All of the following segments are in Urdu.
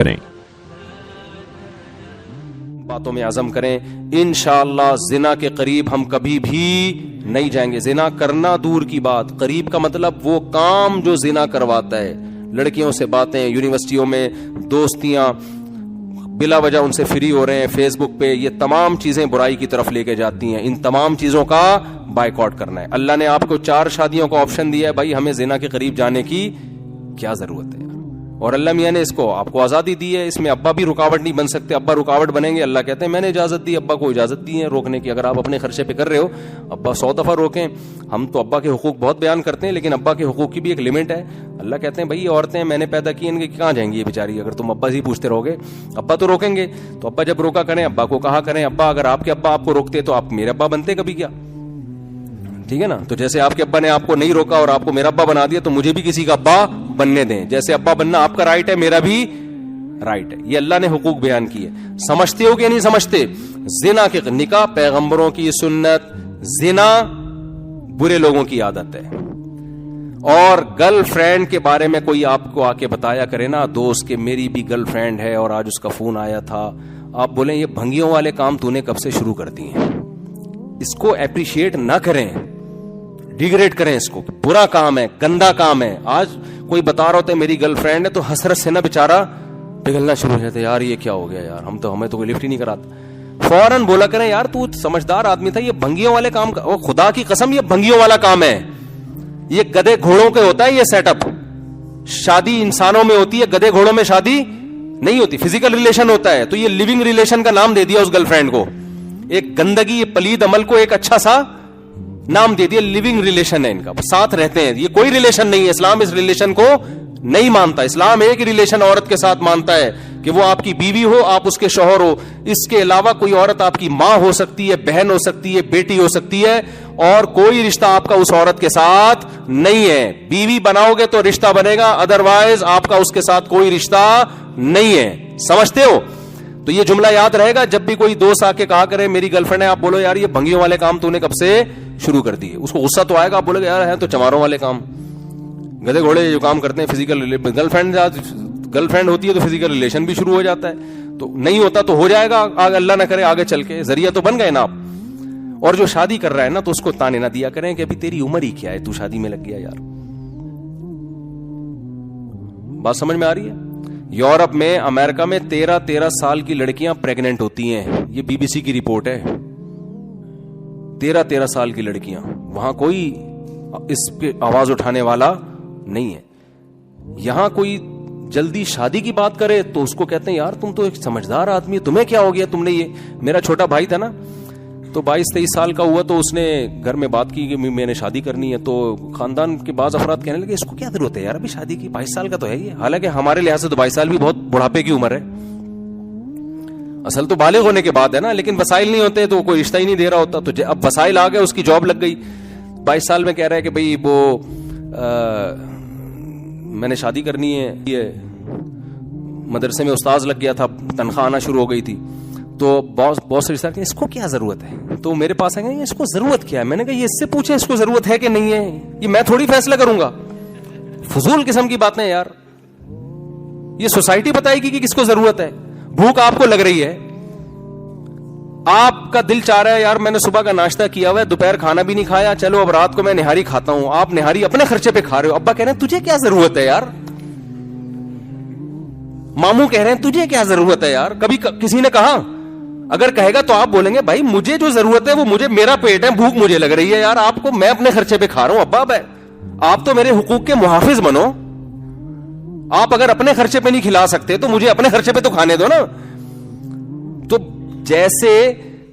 کریں. باتوں میں عزم کریں انشاءاللہ زنا کے قریب ہم کبھی بھی نہیں جائیں گے. زنا کرنا دور کی بات, قریب کا مطلب وہ کام جو زنا کرواتا ہے. لڑکیوں سے باتیں, یونیورسٹیوں میں دوستیاں, بلا وجہ ان سے فری ہو رہے ہیں فیس بک پہ, یہ تمام چیزیں برائی کی طرف لے کے جاتی ہیں. ان تمام چیزوں کا بائیکاٹ کرنا ہے. اللہ نے آپ کو 4 شادیوں کا آپشن دیا ہے, بھائی ہمیں زنا کے قریب جانے کی کیا ضرورت ہے. اور اللہ میاں نے اس کو آپ کو آزادی دی ہے, اس میں ابا بھی رکاوٹ نہیں بن سکتے. ابا رکاوٹ بنیں گے, اللہ کہتے ہیں میں نے اجازت دی, ابا کو اجازت دی ہے روکنے کی. اگر آپ اپنے خرچے پہ کر رہے ہو ابا 100 دفعہ روکیں. ہم تو ابا کے حقوق بہت بیان کرتے ہیں, لیکن ابا کے حقوق کی بھی ایک لمٹ ہے. اللہ کہتے ہیں بھائی عورتیں میں نے پیدا کی, ان کے کہاں جائیں گی یہ بیچاری, اگر تم ابا سے پوچھتے رہو گے. ابا تو روکیں گے, تو ابا جب روکا کریں, ابا کو کہا کریں ابا اگر آپ کے ابا آپ کو روکتے تو آپ میرے ابا بنتے کبھی کیا, ٹھیک ہے نا. تو جیسے آپ کے ابا نے آپ کو نہیں روکا اور آپ کو میرا ابا بنا دیا, تو مجھے بھی کسی کا ابا بننے دیں. جیسے ابا بننا آپ کا رائٹ ہے, میرا بھی رائٹ ہے. یہ اللہ نے حقوق بیان کیے. سمجھتے ہو کہ نہیں سمجھتے؟ زنا کے نکاح پیغمبروں کی سنت, زنا برے لوگوں کی عادت ہے. اور گرل فرینڈ کے بارے میں کوئی آپ کو آ کے بتایا کرے نا دوست کہ میری بھی گرل فرینڈ ہے اور آج اس کا فون آیا تھا, آپ بولیں یہ بھنگیوں والے کام تو نے کب سے شروع کر دیے ہیں. اس کو اپریشیٹ نہ کریں, ڈیگریڈ کریں اس کو. برا کام ہے, گندا کام ہے. آج کوئی بتا رہا ہوتا ہے میری گرل فرینڈ ہے, تو حسرت سے نا بیچارہ پگھلنا شروع ہو جاتا ہے, یار یہ کیا ہو گیا یار, ہمیں تو کوئی لفٹ ہی نہیں کراتا. فوراً بولا کریں یار تو سمجھدار آدمی تھا, یہ بھنگیوں والے کام کا, خدا کی قسم یہ بھنگیوں والا کام ہے. یہ گدے گھوڑوں کے ہوتا ہے یہ سیٹ اپ. شادی انسانوں میں ہوتی ہے, گدے گھوڑوں میں شادی نہیں ہوتی. فزیکل ریلیشن ہوتا ہے, تو یہ لیونگ ریلیشن کا نام دے دیا اس گرل فرینڈ کو. ایک گندگی, یہ پلید عمل کو ایک اچھا سا نام دے دیا, لیونگ ریلیشن ہے ان کا, ساتھ رہتے ہیں. یہ کوئی ریلیشن نہیں ہے, اسلام اس ریلیشن کو نہیں مانتا. اسلام ایک ریلیشن عورت کے ساتھ مانتا ہے کہ وہ آپ کی بیوی ہو, آپ اس کے شوہر ہو. اس کے علاوہ کوئی عورت آپ کی ماں ہو سکتی ہے, بہن ہو سکتی ہے, بیٹی ہو سکتی ہے, اور کوئی رشتہ آپ کا اس عورت کے ساتھ نہیں ہے. بیوی بناؤ گے تو رشتہ بنے گا, ادروائز آپ کا اس کے ساتھ کوئی رشتہ نہیں ہے. سمجھتے ہو؟ تو یہ جملہ یاد رہے گا. جب بھی کوئی دوست آ کے کہا کرے میری گرل فرینڈ ہے, آپ بولو یار یہ بھنگیوں والے کام تو نے کب سے شروع کر دیے. اس کو غصہ تو آئے گا, آپ بولے گا یار ہے تو چماروں والے کام, گدے گھوڑے جو کام کرتے ہیں. فزیکل گرل فرینڈ ہوتی ہے تو فزیکل ریلیشن بھی شروع ہو جاتا ہے. تو نہیں ہوتا تو ہو جائے گا, اللہ نہ کرے آگے چل کے, ذریعہ تو بن گئے نا آپ. اور جو شادی کر رہا ہے نا, تو اس کو تانے نہ دیا کریں کہ ابھی تیری عمر ہی کیا ہے, تو شادی میں لگ گیا. یار بات سمجھ میں آ رہی ہے؟ یورپ میں, امریکہ میں 13 سال کی لڑکیاں پریگننٹ ہوتی ہیں. یہ بی بی سی کی رپورٹ ہے. 13 سال کی لڑکیاں, وہاں کوئی اس پہ آواز اٹھانے والا نہیں ہے. یہاں کوئی جلدی شادی کی بات کرے تو اس کو کہتے ہیں یار تم تو ایک سمجھدار آدمی ہے, تمہیں کیا ہو گیا, تم نے یہ. میرا چھوٹا بھائی تھا نا, تو 22-23 سال کا ہوا, تو اس نے گھر میں بات کی کہ میں نے شادی کرنی ہے. تو خاندان کے بعض افراد کہنے لگے اس کو کیا ضرورت ہے یار ابھی شادی کی, 22 سال کا تو ہے یہ. حالانکہ ہمارے لحاظ سے تو 22 سال بھی بہت بڑھاپے کی عمر ہے. اصل تو بالغ ہونے کے بعد ہے نا, لیکن وسائل نہیں ہوتے تو کوئی رشتہ ہی نہیں دے رہا ہوتا. تو اب وسائل آ گئے, اس کی جاب لگ گئی. 22 سال میں کہہ رہا ہے کہ بھئی وہ میں نے شادی کرنی ہے. یہ مدرسے میں استاذ لگ گیا تھا, تنخواہ آنا شروع ہو گئی تھی. تو بہت سے رشتہ اس کو کیا ضرورت ہے, تو میرے پاس آئیں گے اس کو ضرورت کیا ہے. میں نے کہا یہ اس سے پوچھیں اس کو ضرورت ہے کہ نہیں ہے, یہ میں تھوڑی فیصلہ کروں گا. فضول قسم کی باتیں یار, یہ سوسائٹی بتائے گی کہ کس کو ضرورت ہے. بھوک آپ کو لگ رہی ہے, آپ کا دل چاہ رہا ہے یار میں نے صبح کا ناشتہ کیا ہوا ہے, دوپہر کھانا بھی نہیں کھایا, چلو اب رات کو میں نہاری کھاتا ہوں. آپ نہاری اپنے خرچے پہ کھا رہے ہو, ابا کہہ رہے ہیں تجھے کیا ضرورت ہے یار, ماموں کہہ رہے ہیں تجھے کیا ضرورت ہے یار. کبھی کسی نے کہا, اگر کہے گا تو آپ بولیں گے بھائی مجھے جو ضرورت ہے وہ مجھے, میرا پیٹ ہے, بھوک مجھے لگ رہی ہے یار, آپ کو میں اپنے خرچے پہ کھا رہا ہوں. ابا آپ تو میرے حقوق کے محافظ بنو. آپ اگر اپنے خرچے پہ نہیں کھلا سکتے تو مجھے اپنے خرچے پہ تو کھانے دو نا. تو جیسے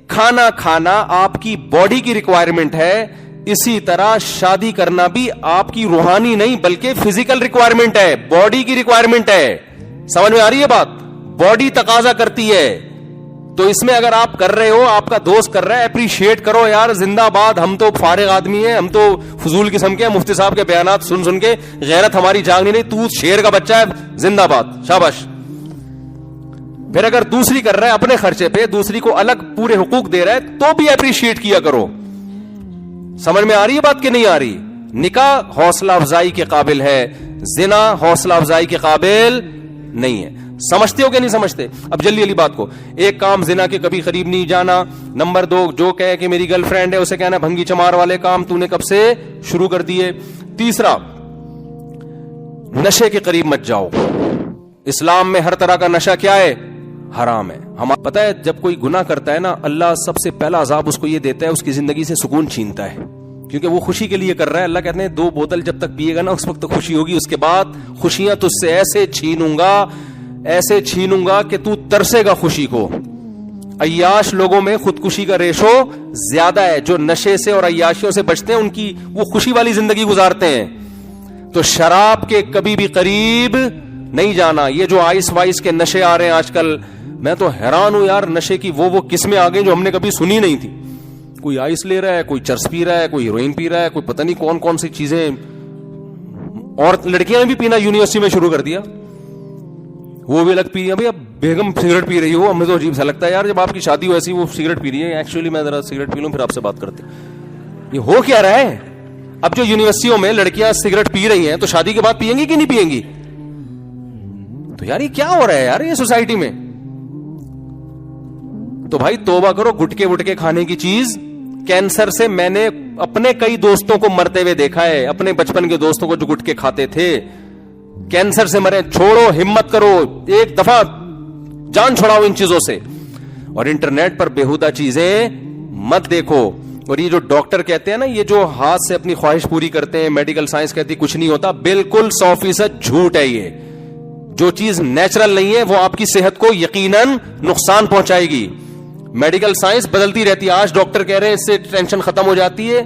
کھانا آپ کی باڈی کی ریکوائرمنٹ ہے, اسی طرح شادی کرنا بھی آپ کی روحانی نہیں بلکہ فزیکل ریکوائرمنٹ ہے, باڈی کی ریکوائرمنٹ ہے. سمجھ میں آ رہی ہے بات؟ باڈی تقاضا کرتی ہے. تو اس میں اگر آپ کر رہے ہو, آپ کا دوست کر رہا ہے, اپریشیٹ کرو یار, زندہ باد. ہم تو فارغ آدمی ہیں, ہم تو فضول قسم کے, مفتی صاحب کے بیانات سن کے غیرت ہماری جاگ نہیں. تو شیر کا بچہ ہے, زندہ باد, شاباش. پھر اگر دوسری کر رہا ہے اپنے خرچے پہ, دوسری کو الگ پورے حقوق دے رہا ہے, تو بھی اپریشیٹ کیا کرو. سمجھ میں آ رہی ہے بات کہ نہیں آ رہی؟ نکاح حوصلہ افزائی کے قابل ہے, زنا حوصلہ افزائی کے قابل نہیں ہے. سمجھتے ہو کہ نہیں سمجھتے؟ اب جلدی والی بات کو، ایک کام زنا کے کبھی قریب نہیں جانا. نمبر 2 جو کہے کہ میری گرل فرینڈ ہے اسے کہنا بھنگی چمار والے کام تو نے کب سے شروع کر دیے. تیسرا، نشے کے قریب مت جاؤ. اسلام میں ہر طرح کا نشہ کیا ہے؟ حرام ہے. ہمیں پتا ہے جب کوئی گناہ کرتا ہے نا، اللہ سب سے پہلا عذاب اس کو یہ دیتا ہے، اس کی زندگی سے سکون چھینتا ہے، کیونکہ وہ خوشی کے لیے کر رہا ہے. اللہ کہتے ہیں 2 بوتل جب تک پیے گا نا اس وقت خوشی ہوگی، اس کے بعد خوشیاں تجھ سے ایسے چھینوں گا کہ تو ترسے گا خوشی کو. عیاش لوگوں میں خودکشی کا ریشو زیادہ ہے. جو نشے سے اور عیاشیوں سے بچتے ہیں ان کی وہ خوشی والی زندگی گزارتے ہیں. تو شراب کے کبھی بھی قریب نہیں جانا. یہ جو آئس وائس کے نشے آ رہے ہیں آج کل، میں تو حیران ہوں یار، نشے کی وہ قسمیں آ گئی جو ہم نے کبھی سنی نہیں تھی. کوئی آئس لے رہا ہے، کوئی چرس پی رہا ہے، کوئی ہیروئن پی رہا ہے، کوئی پتہ نہیں کون کون سی چیزیں. اور لڑکیاں نے بھی پینا یونیورسٹی میں شروع کر دیا، وہ بھی الگ پی رہی ہے. بھائی اب بیگم سگریٹ پی رہی ہو، ہمیں تو عجیب سا لگتا ہے یار، جب آپ کی شادی ہو ایسی وہ سگریٹ پی رہی ہے. ایکچولی میں ذرا سگریٹ پی لوں پھر آپ سے بات کرتے. یہ ہو کیا رہا ہے؟ اب جو یونیورسٹیوں میں لڑکیاں سگریٹ پی رہی ہیں تو شادی کے بعد پیئیں گی کہ نہیں پیئیں گی؟ تو یار یہ کیا ہو رہا ہے یار یہ سوسائٹی میں؟ تو بھائی توبہ کرو. گٹکے وٹکے کھانے کی چیز کینسر سے میں نے اپنے کئی دوستوں کو مرتے ہوئے دیکھا ہے، اپنے بچپن کے دوستوں کو جو گٹکے کھاتے تھے کینسر سے مرے. چھوڑو، ہمت کرو، ایک دفعہ جان چھڑاؤ ان چیزوں سے. اور انٹرنیٹ پر بیہودہ چیزیں مت دیکھو. اور یہ جو ڈاکٹر کہتے ہیں نا، یہ جو ہاتھ سے اپنی خواہش پوری کرتے ہیں، میڈیکل سائنس کہتی کچھ نہیں ہوتا، بالکل 100% جھوٹ ہے. یہ جو چیز نیچرل نہیں ہے وہ آپ کی صحت کو یقیناً نقصان پہنچائے گی. میڈیکل سائنس بدلتی رہتی ہے. آج ڈاکٹر کہہ رہے ہیں اس سے ٹینشن ختم ہو جاتی ہے.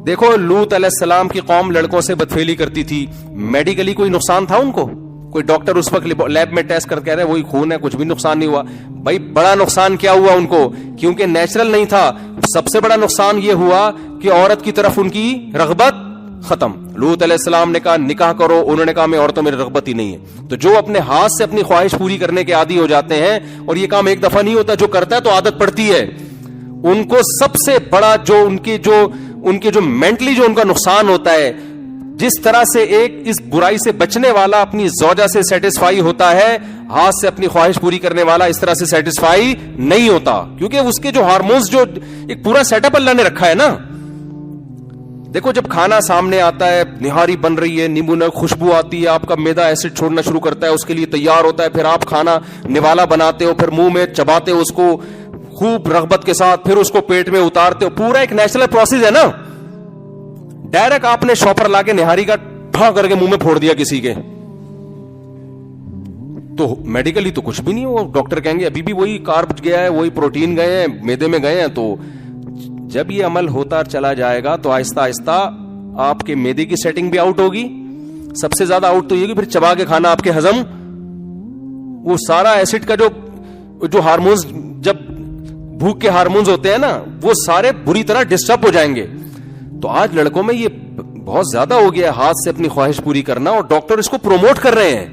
دیکھو لوط علیہ السلام کی قوم لڑکوں سے بدفعلی کرتی تھی، میڈیکلی کوئی نقصان تھا ان کو؟ کوئی ڈاکٹر اس وقت لیب میں ٹیسٹ کر کہہ رہے وہی خون ہے، کچھ بھی نقصان نہیں ہوا. بھائی بڑا نقصان کیا ہوا ان کو؟ کیونکہ نیچرل نہیں تھا. سب سے بڑا نقصان یہ ہوا کہ عورت کی طرف ان کی رغبت ختم. لوط علیہ السلام نے کہا نکاح کرو، انہوں نے کہا میں عورتوں میں رغبت ہی نہیں ہے. تو جو اپنے ہاتھ سے اپنی خواہش پوری کرنے کے عادی ہو جاتے ہیں، اور یہ کام ایک دفعہ نہیں ہوتا، جو کرتا ہے تو عادت پڑتی ہے، ان کو سب سے بڑا جو ان کے جو مینٹلی جو ان کا نقصان ہوتا ہے، جس طرح سے ایک اس برائی سے بچنے والا اپنی زوجہ سے سیٹسفائی ہوتا ہے، ہاتھ سے اپنی خواہش پوری کرنے والا اس طرح سے سیٹسفائی نہیں ہوتا. کیونکہ اس کے جو ہارمونز، جو ایک پورا سیٹ اپ اللہ نے رکھا ہے نا. دیکھو جب کھانا سامنے آتا ہے، نہاری بن رہی ہے، نیمبو نہ خوشبو آتی ہے، آپ کا معدہ ایسڈ چھوڑنا شروع کرتا ہے، اس کے لیے تیار ہوتا ہے، پھر آپ کھانا نوالا بناتے ہو، پھر منہ میں چباتے ہو اس کو خوب رغبت کے ساتھ، پھر اس کو پیٹ میں اتارتے ہو. پورا ایک نیچرل پروسیس ہے نا. ڈائریکٹ آپ نے شاپر لا کے نہاری کا ڈھا کر کے منہ میں پھوڑ دیا کسی کے، تو میڈیکلی تو کچھ بھی نہیں ہو. ڈاکٹر کہیں گے ابھی بھی وہی کارب گیا ہے، وہی پروٹین گئے ہیں، میدے میں گئے ہیں. تو جب یہ عمل ہوتا چلا جائے گا تو آہستہ آہستہ آپ کے میدے کی سیٹنگ بھی آؤٹ ہوگی. سب سے زیادہ آؤٹ تو یہ کہ پھر چبا کے کھانا آپ کے ہضم، وہ سارا ایسڈ کا جو ہارمونز، جب بھوک کے ہارمونز ہوتے ہیں نا، وہ سارے بری طرح ڈسٹرب ہو جائیں گے. تو آج لڑکوں میں یہ بہت زیادہ ہو گیا ہاتھ سے اپنی خواہش پوری کرنا، اور ڈاکٹر اس کو پروموٹ کر رہے ہیں.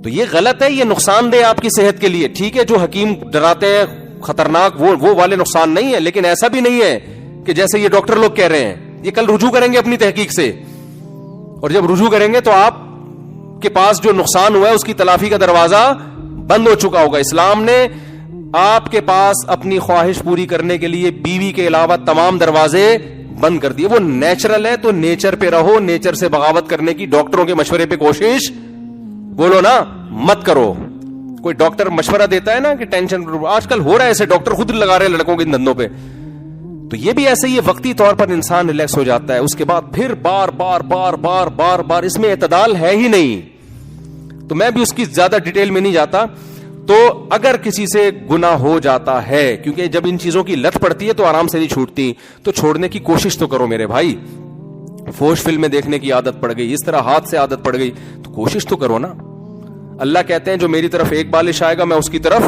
تو یہ غلط ہے، یہ نقصان دہ آپ کی صحت کے لیے. ٹھیک ہے جو حکیم ڈراتے ہیں خطرناک، وہ والے نقصان نہیں ہے، لیکن ایسا بھی نہیں ہے کہ جیسے یہ ڈاکٹر لوگ کہہ رہے ہیں. یہ کل رجوع کریں گے اپنی تحقیق سے، اور جب رجوع کریں گے تو آپ کے پاس جو نقصان ہوا ہے اس کی تلافی کا دروازہ بند ہو چکا ہوگا. اسلام نے آپ کے پاس اپنی خواہش پوری کرنے کے لیے بیوی کے علاوہ تمام دروازے بند کر دیے. وہ نیچرل ہے تو نیچر پہ رہو، نیچر سے بغاوت کرنے کی ڈاکٹروں کے مشورے پہ کوشش بولو نا مت کرو. کوئی ڈاکٹر مشورہ دیتا ہے نا کہ ٹینشن، آج کل ہو رہا ہے ایسے، ڈاکٹر خود لگا رہے ہیں لڑکوں کے دندوں پہ. تو یہ بھی ایسے ہی وقتی طور پر انسان ریلیکس ہو جاتا ہے، اس کے بعد پھر بار بار بار بار بار بار اس میں اعتدال ہے ہی نہیں. تو میں بھی اس کی زیادہ ڈیٹیل میں نہیں جاتا. تو اگر کسی سے گناہ ہو جاتا ہے، کیونکہ جب ان چیزوں کی لت پڑتی ہے تو آرام سے نہیں چھوٹتی، تو چھوڑنے کی کوشش تو کرو میرے بھائی. فوش فلمیں دیکھنے کی عادت پڑ گئی، اس طرح ہاتھ سے عادت پڑ گئی، تو کوشش تو کرو نا. اللہ کہتے ہیں جو میری طرف ایک بالش آئے گا میں اس کی طرف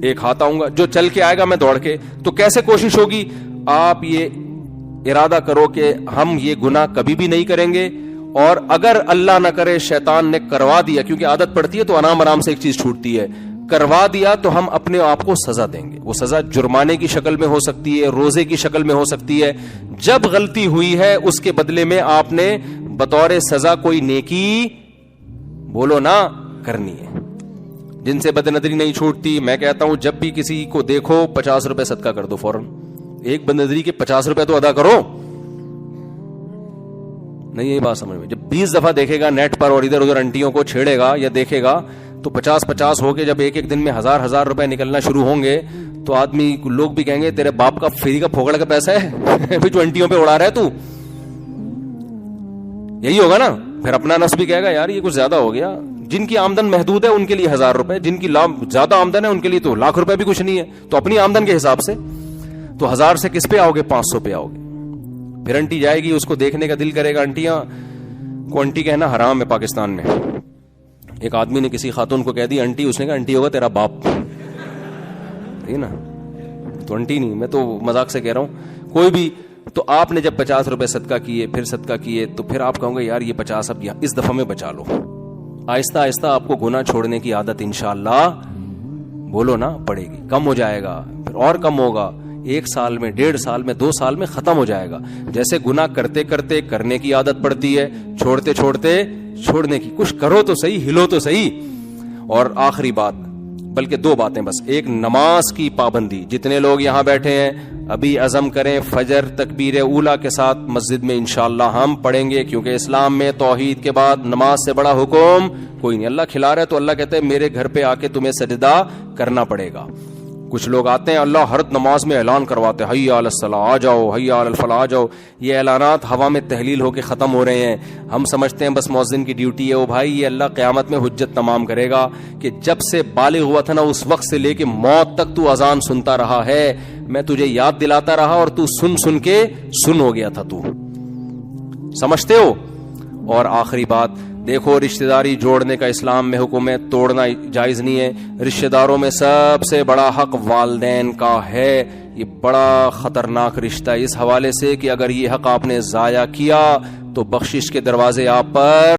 ایک ہاتھ آؤں گا، جو چل کے آئے گا میں دوڑ کے. تو کیسے کوشش ہوگی؟ آپ یہ ارادہ کرو کہ ہم یہ گناہ کبھی بھی نہیں کریں گے، اور اگر اللہ نہ کرے شیطان نے کروا دیا، کیونکہ عادت پڑتی ہے تو آرام سے ایک چیز چھوٹتی ہے، کروا دیا تو ہم اپنے آپ کو سزا دیں گے. وہ سزا جرمانے کی شکل میں ہو سکتی ہے، روزے کی شکل میں ہو سکتی ہے. جب غلطی ہوئی ہے اس کے بدلے میں آپ نے بطور سزا کوئی نیکی بولو نا کرنی ہے. جن سے بدنظری نہیں چھوٹتی, میں کہتا ہوں جب بھی کسی کو دیکھو 50 روپے صدقہ کر دو فوراً. ایک بدنظری کے 50 روپے تو ادا کرو. نہیں یہی بات سمجھ میں, جب 20 دفعہ دیکھے گا نیٹ پر اور ادھر ادھر انٹیوں کو چھیڑے گا یا دیکھے گا, تو 50 ہو کے جب ایک دن میں 1000 روپے نکلنا شروع ہوں گے تو آدمی لوگ بھی کہیں گے تیرے باپ کا فری کا پھوکڑ کا پیسہ ہے جو انٹیوں پہ اڑا رہا ہے تو. یہی ہوگا نا. پھر اپنا نفس بھی کہے گا یار یہ کچھ زیادہ ہو گیا. جن کی آمدن محدود ہے ان کے لیے 1000 روپے, جن کی زیادہ آمدن ہے ان کے لیے تو لاکھ روپے بھی کچھ نہیں ہے. تو اپنی آمدن کے حساب سے تو 1000 سے کس پہ آؤ گے, 500 پہ آؤ گے. پھر انٹی جائے گی, اس کو دیکھنے کا دل کرے گا. انٹیاں کو انٹی کہنا حرام ہے پاکستان میں. ایک آدمی نے کسی خاتون کو کہہ دی انٹی, اس نے کہا انٹی ہوگا تیرا باپ, ٹھیک نا, تو انٹی نہیں, میں تو مذاق سے کہہ رہا ہوں. کوئی بھی تو آپ نے جب 50 روپے صدقہ کیے, پھر صدقہ کیے, تو پھر آپ کہوں گے یار یہ 50 اب اس دفعہ میں بچا لو. آہستہ آہستہ آپ کو گناہ چھوڑنے کی عادت انشاءاللہ بولو نا پڑے گی. کم ہو جائے گا, پھر اور کم ہوگا. 1 سال میں, 1.5 سال میں, 2 سال میں ختم ہو جائے گا. جیسے گناہ کرتے کرتے کرنے کی عادت پڑتی ہے, چھوڑتے چھوڑتے چھوڑنے کی. کچھ کرو تو صحیح, ہلو تو صحیح. اور آخری بات, بلکہ 2 باتیں بس. ایک, نماز کی پابندی. جتنے لوگ یہاں بیٹھے ہیں ابھی عزم کریں فجر تکبیر اولا کے ساتھ مسجد میں انشاءاللہ ہم پڑھیں گے, کیونکہ اسلام میں توحید کے بعد نماز سے بڑا حکم کوئی نہیں. اللہ کھلا رہا ہے تو اللہ کہتے ہیں میرے گھر پہ آ کے تمہیں سجدہ کرنا پڑے گا. کچھ لوگ آتے ہیں اللہ ہر نماز میں اعلان کرواتے ہیں حی علی الصلاۃ آ جاؤ, حی علی الفلاح آ جاؤ. یہ اعلانات ہوا میں تحلیل ہو کے ختم ہو رہے ہیں. ہم سمجھتے ہیں بس مؤذن کی ڈیوٹی ہے. وہ بھائی یہ اللہ قیامت میں حجت تمام کرے گا کہ جب سے بالغ ہوا تھا نا اس وقت سے لے کے موت تک تو اذان سنتا رہا ہے, میں تجھے یاد دلاتا رہا اور تو سن کے سن ہو گیا تھا. تو سمجھتے ہو. اور آخری بات, دیکھو رشتہ داری جوڑنے کا اسلام میں حکم ہے, توڑنا جائز نہیں ہے. رشتہ داروں میں سب سے بڑا حق والدین کا ہے. یہ بڑا خطرناک رشتہ ہے اس حوالے سے کہ اگر یہ حق آپ نے ضائع کیا تو بخشش کے دروازے آپ پر